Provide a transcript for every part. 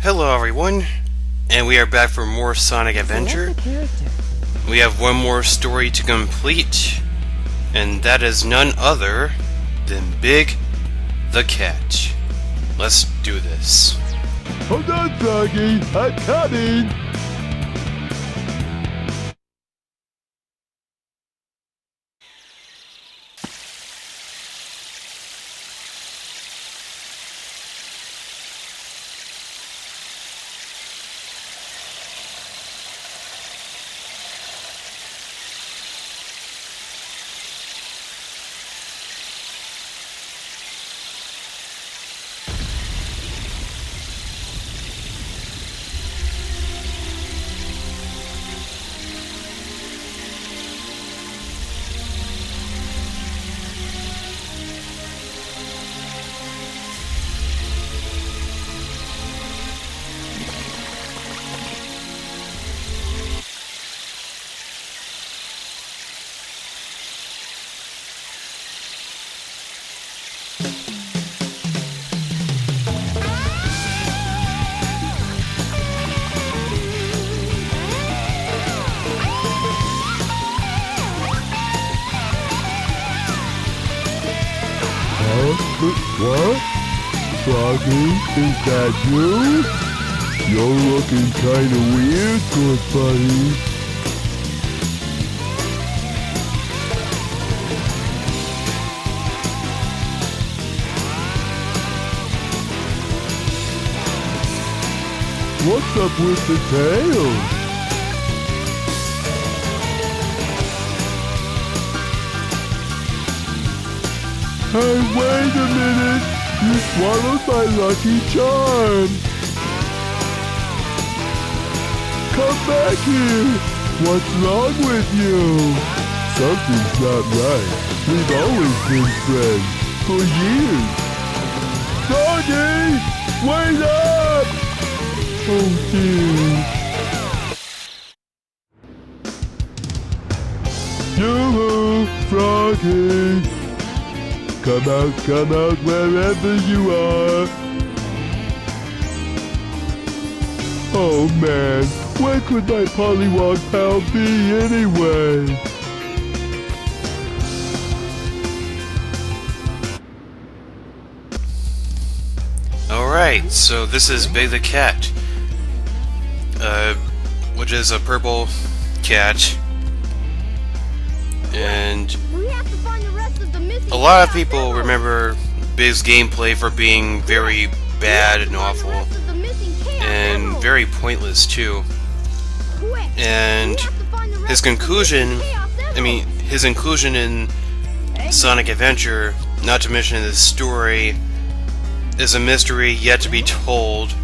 Hello everyone, and we are back for more Sonic Adventure. We have one more story to complete, and that is none other than Big the Cat. Let's do this. Hold on, Froggy, I'm coming! What? Froggy, is that you? You're looking kinda weird, good buddy. What's up with the tail? Hey, wait a minute! You swallowed my lucky charm! Come back here! What's wrong with you? Something's not right. We've always been friends. For years. Froggy! Wait up! Oh dear. Yoo-hoo! Froggy! Come out, wherever you are. Oh man, where could my Pollywog pal be anyway? Alright, so this is Big the Cat, which is a purple cat, and a lot of people remember Big's gameplay for being very bad and awful, and very pointless too. And his inclusion in Sonic Adventure, not to mention this story, is a mystery yet to be told.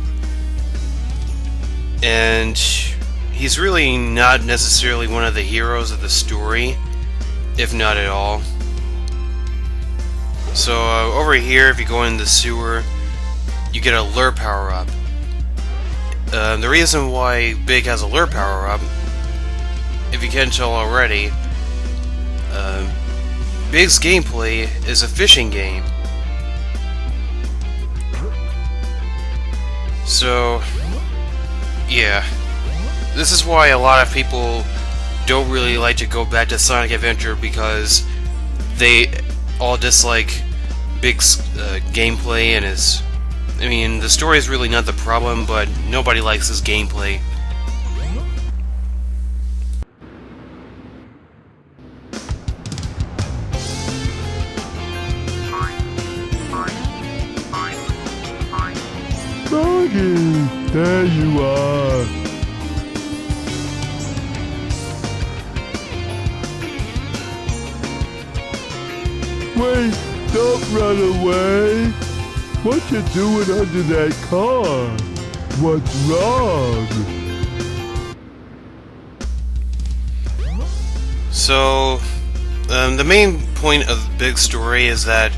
And he's really not necessarily one of the heroes of the story, if not at all. So over here, if you go in the sewer, you get a lure power-up. The reason why Big has a lure power-up, if you can't tell already, Big's gameplay is a fishing game. So, yeah. This is why a lot of people don't really like to go back to Sonic Adventure, because they all dislike Big's gameplay and his... I mean, the story is really not the problem, but nobody likes his gameplay. Froggy, there you are. Wait, don't run away. What you doing under that car? What's wrong? So, the main point of Big's story is that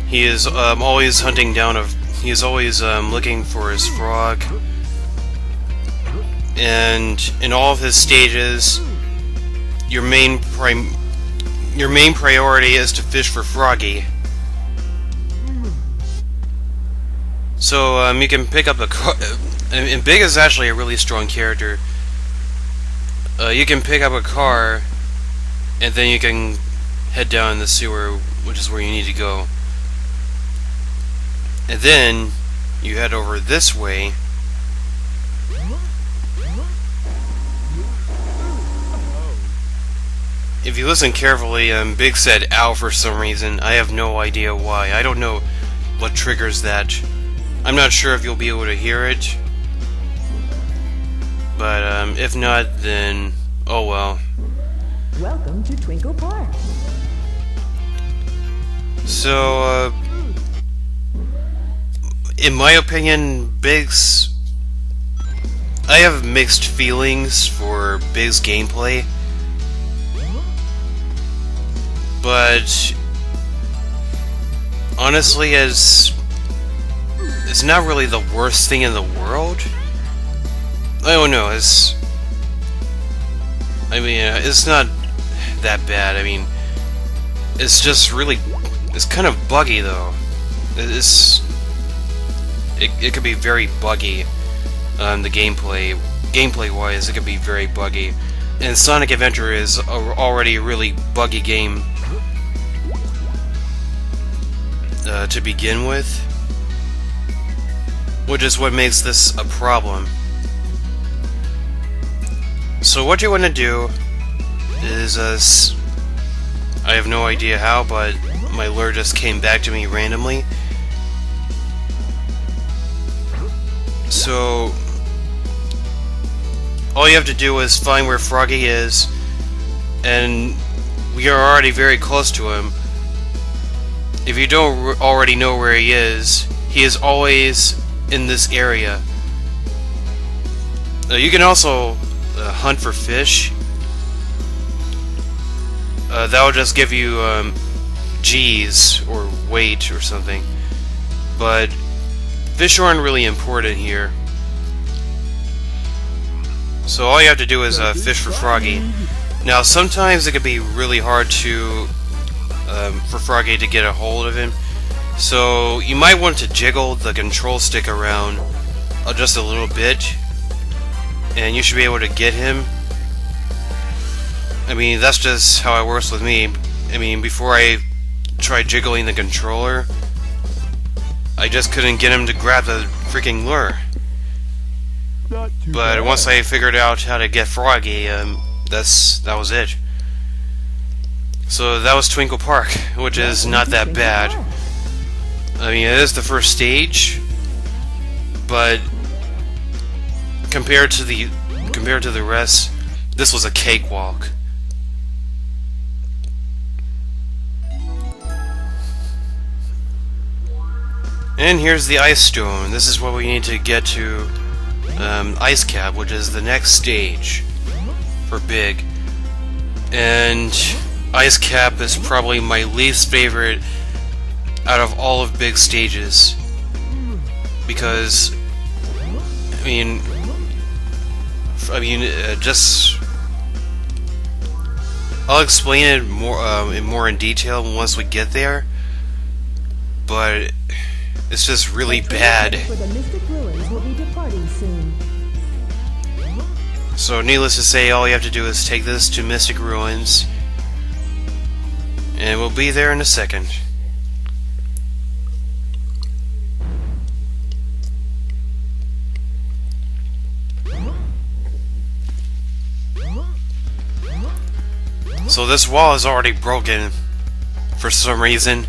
he is always hunting down he is always looking for his frog, and in all of his stages, your main priority is to fish for Froggy. So you can pick up a car, and Big is actually a really strong character. You can pick up a car, and then you can head down the sewer, which is where you need to go. And then you head over this way. If you listen carefully, Big said "ow" for some reason. I have no idea why. I don't know what triggers that. I'm not sure if you'll be able to hear it. But if not, then oh well. Welcome to Twinkle Park. So, in my opinion, I have mixed feelings for Big's gameplay. But honestly, it's not really the worst thing in the world. I don't know. It's not that bad. I mean, it's just really, it's kind of buggy though. It could be very buggy. The gameplay wise, it could be very buggy. And Sonic Adventure is already a really buggy game to begin with, which is what makes this a problem. So what you want to do is, I have no idea how, but my lure just came back to me randomly. So all you have to do is find where Froggy is, and we are already very close to him. If you don't already know where he is always in this area. You can also hunt for fish. That will just give you G's or weight or something. But fish aren't really important here. So all you have to do is fish for Froggy. Now sometimes it can be really hard to for Froggy to get a hold of him. So you might want to jiggle the control stick around just a little bit, and you should be able to get him. I mean, that's just how it works with me. I mean, before I tried jiggling the controller, I just couldn't get him to grab the freaking lure. But once I figured out how to get Froggy, that was it. So that was Twinkle Park, which is not that bad. I mean, it is the first stage, but compared to the rest, this was a cakewalk. And here's the ice stone. This is what we need to get to Ice Cap, which is the next stage for Big. And Ice Cap is probably my least favorite out of all of Big's stages, because I mean, just I'll explain it more in detail once we get there, but it's just really bad. So needless to say, all you have to do is take this to Mystic Ruins, and we'll be there in a second. So this wall is already broken for some reason.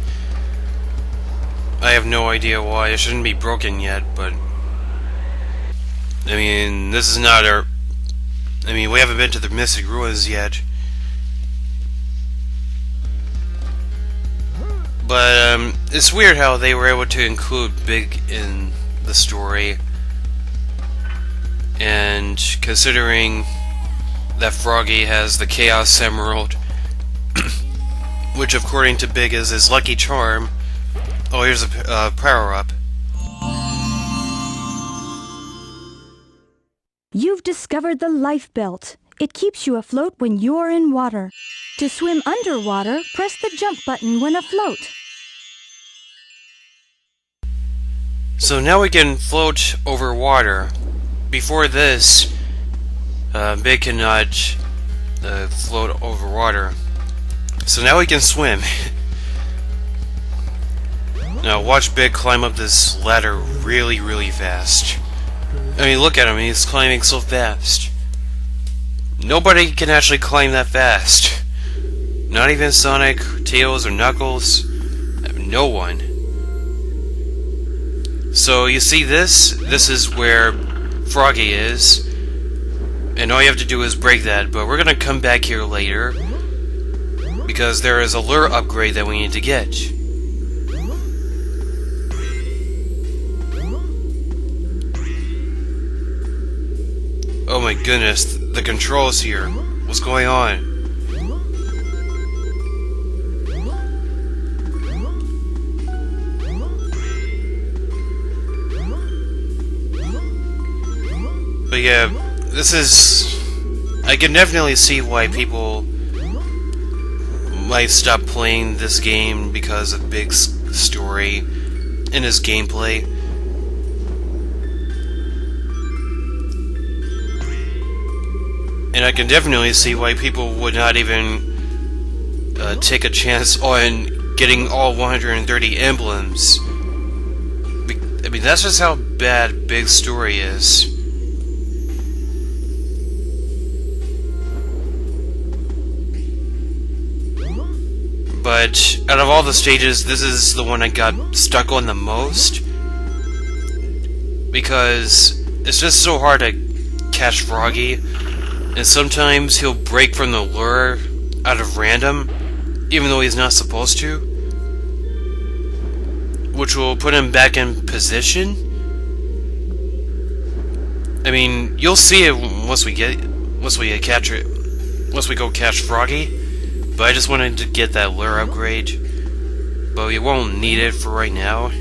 I have no idea why. It shouldn't be broken yet, but I mean, this is not our... I mean, we haven't been to the Mystic Ruins yet. But it's weird how they were able to include Big in the story. And considering that Froggy has the Chaos Emerald, which according to Big is his lucky charm. Oh, here's a power-up. You've discovered the life belt. It keeps you afloat when you're in water. To swim underwater, press the jump button when afloat. So now we can float over water. Before this, Big cannot float over water. So now we can swim. Now watch Big climb up this ladder really, really fast. I mean, look at him, he's climbing so fast. Nobody can actually climb that fast. Not even Sonic, Tails, or Knuckles. No one. So you see this? This is where Froggy is. And all you have to do is break that, but we're gonna come back here later. Because there is a lure upgrade that we need to get. Oh my goodness, the controls here. What's going on? But yeah, this is... I can definitely see why people might stop playing this game because of Big's story and his gameplay. And I can definitely see why people would not even take a chance on getting all 130 emblems. I mean, that's just how bad Big's story is. But out of all the stages, this is the one I got stuck on the most. Because it's just so hard to catch Froggy. And sometimes he'll break from the lure out of random, even though he's not supposed to. Which will put him back in position. I mean, you'll see it once we go catch Froggy. But I just wanted to get that lure upgrade. But we won't need it for right now.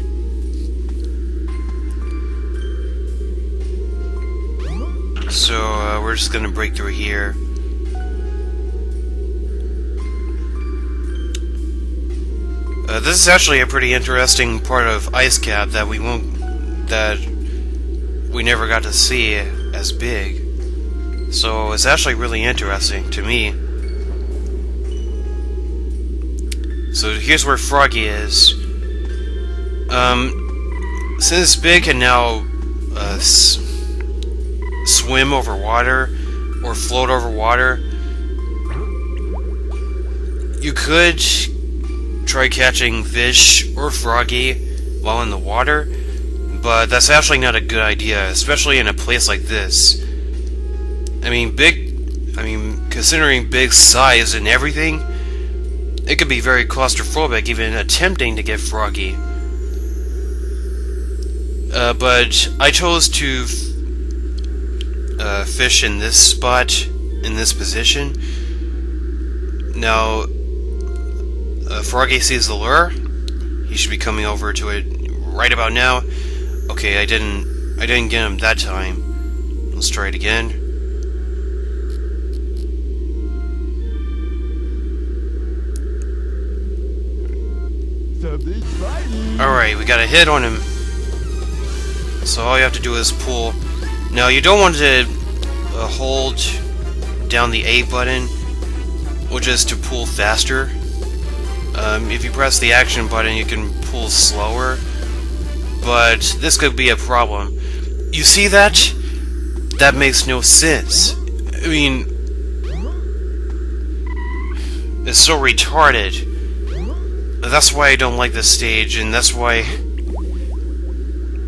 So we're just gonna break through here. This is actually a pretty interesting part of Ice Cap that we never got to see as Big. So it's actually really interesting to me. So here's where Froggy is. Since Big can now swim over water or float over water, you could try catching fish or Froggy while in the water, but that's actually not a good idea, especially in a place like this. I mean, considering Big's size and everything, it could be very claustrophobic even attempting to get Froggy. But I chose to fish in this spot, in this position. Now, Froggy sees the lure. He should be coming over to it right about now. Okay, I didn't get him that time. Let's try it again. Alright, we got a hit on him. So all you have to do is pull. Now you don't want to hold down the A button, which is to pull faster. If you press the action button, you can pull slower. But this could be a problem. You see that? That makes no sense. I mean, it's so retarded. That's why I don't like this stage, and that's why...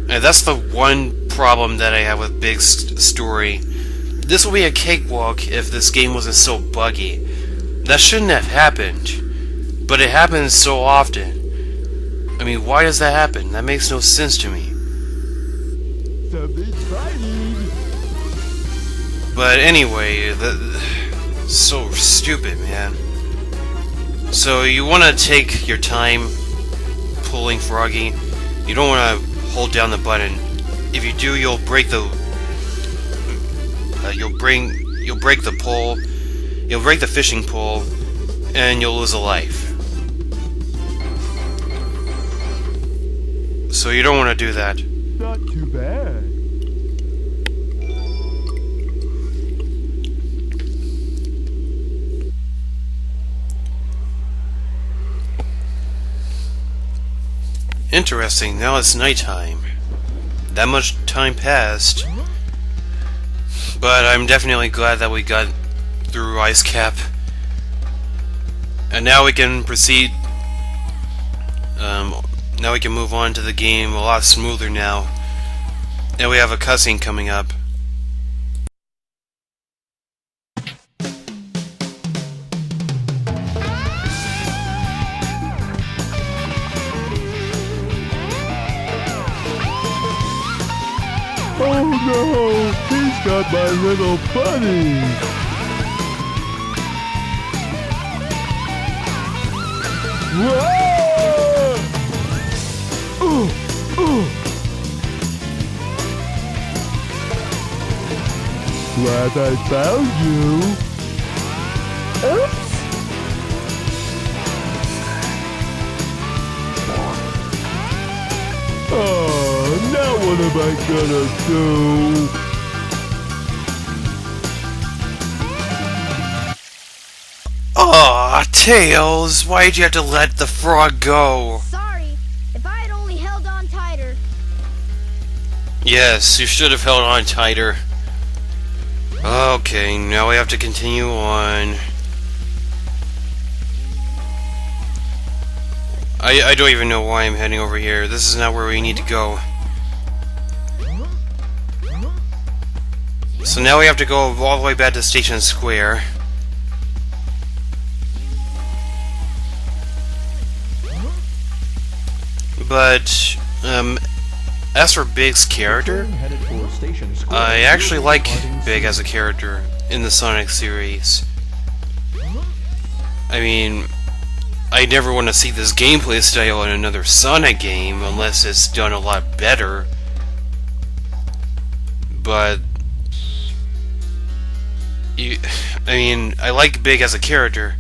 that's the one problem that I have with Big's story. This would be a cakewalk if this game wasn't so buggy. That shouldn't have happened. But it happens so often. I mean, why does that happen? That makes no sense to me. But anyway, so stupid, man. So you want to take your time pulling Froggy. You don't want to hold down the button. If you do, you'll break the you'll break the pole. You'll break the fishing pole, and you'll lose a life. So you don't want to do that. Not too bad. Interesting, now it's nighttime. That much time passed. But I'm definitely glad that we got through Ice Cap. And now we can proceed. Now we can move on to the game a lot smoother now. And we have a cutscene coming up. Oh no! He's got my little bunny! Whoa! Glad I found you! Oops! Oh, now what am I gonna do? Aw, Tails, why'd you have to let the frog go? Sorry. If I had only held on tighter. Yes, you should have held on tighter. Okay, now we have to continue on. I don't even know why I'm heading over here. This is not where we need to go. So now we have to go all the way back to Station Square. But, as for Big's character, I actually like Big as a character in the Sonic series. I mean, I never want to see this gameplay style in another Sonic game unless it's done a lot better. But, I mean, I like Big as a character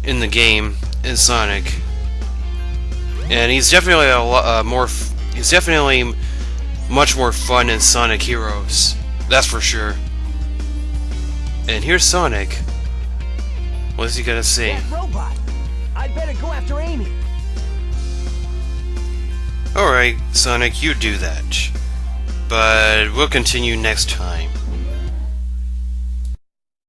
in the game, in Sonic. And he's definitely a lot he's definitely much more fun in Sonic Heroes. That's for sure. And here's Sonic. What's he gonna say? That robot! I'd better go after Amy. Alright, Sonic, you do that. But we'll continue next time.